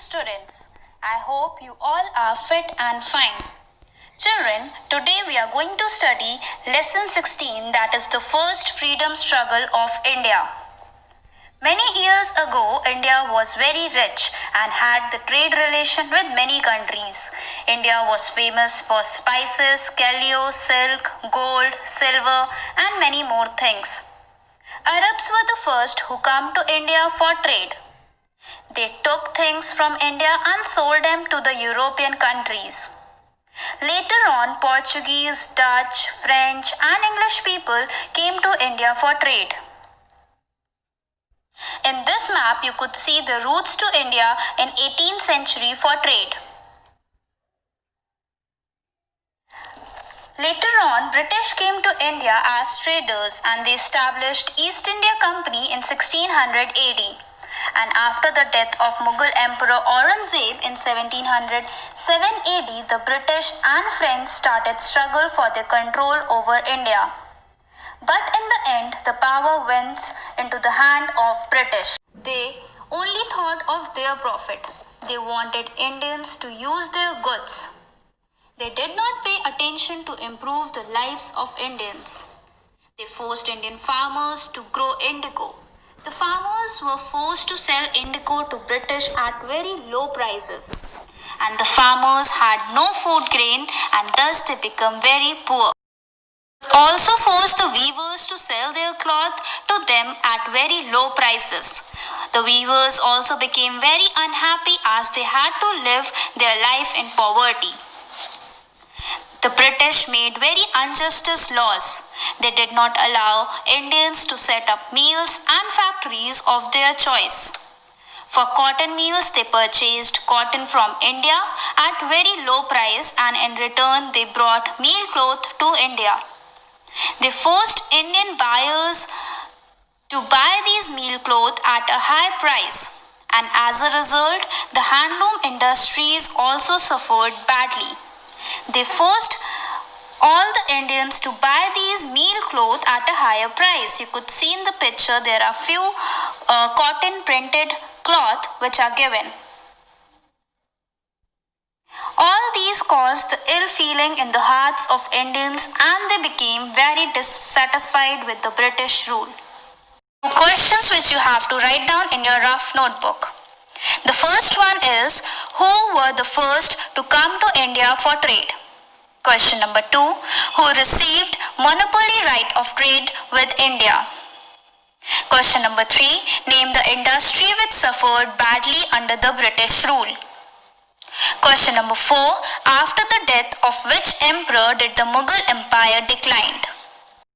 students. I hope you all are fit and fine. Children, today we are going to study lesson 16, that is the first freedom struggle of India. Many years ago, India was very rich and had the trade relation with many countries. India was famous for spices, callio, silk, gold, silver and many more things. Arabs were the first who came to India for trade. They took things from India and sold them to the European countries. Later on, Portuguese, Dutch, French and English people came to India for trade. In this map, you could see the routes to India in 18th century for trade. Later on, British came to India as traders and they established East India Company in 1600 AD. And after the death of Mughal Emperor Aurangzeb in 1707 AD, the British and French started struggle for their control over India. But in the end, the power went into the hand of British. They only thought of their profit. They wanted Indians to use their goods. They did not pay attention to improve the lives of Indians. They forced Indian farmers to grow indigo. The farmers were forced to sell indigo to British at very low prices. And the farmers had no food grain and thus they became very poor. Also forced the weavers to sell their cloth to them at very low prices. The weavers also became very unhappy as they had to live their life in poverty. The British made very unjust laws. They did not allow Indians to set up mills and factories of their choice. For cotton mills, they purchased cotton from India at very low price and in return they brought meal cloth to India. They forced Indian buyers to buy these meal cloth at a high price, and as a result, the handloom industries also suffered badly. They forced all the Indians to buy these meal cloth at a higher price. You could see in the picture there are few cotton printed cloth which are given. All these caused the ill feeling in the hearts of Indians and they became very dissatisfied with the British rule. Questions which you have to write down in your rough notebook. The first one is, who were the first to come to India for trade? Question number 2, who received monopoly right of trade with India? Question number 3, name the industry which suffered badly under the British rule. Question number 4, after the death of which emperor did the Mughal Empire decline?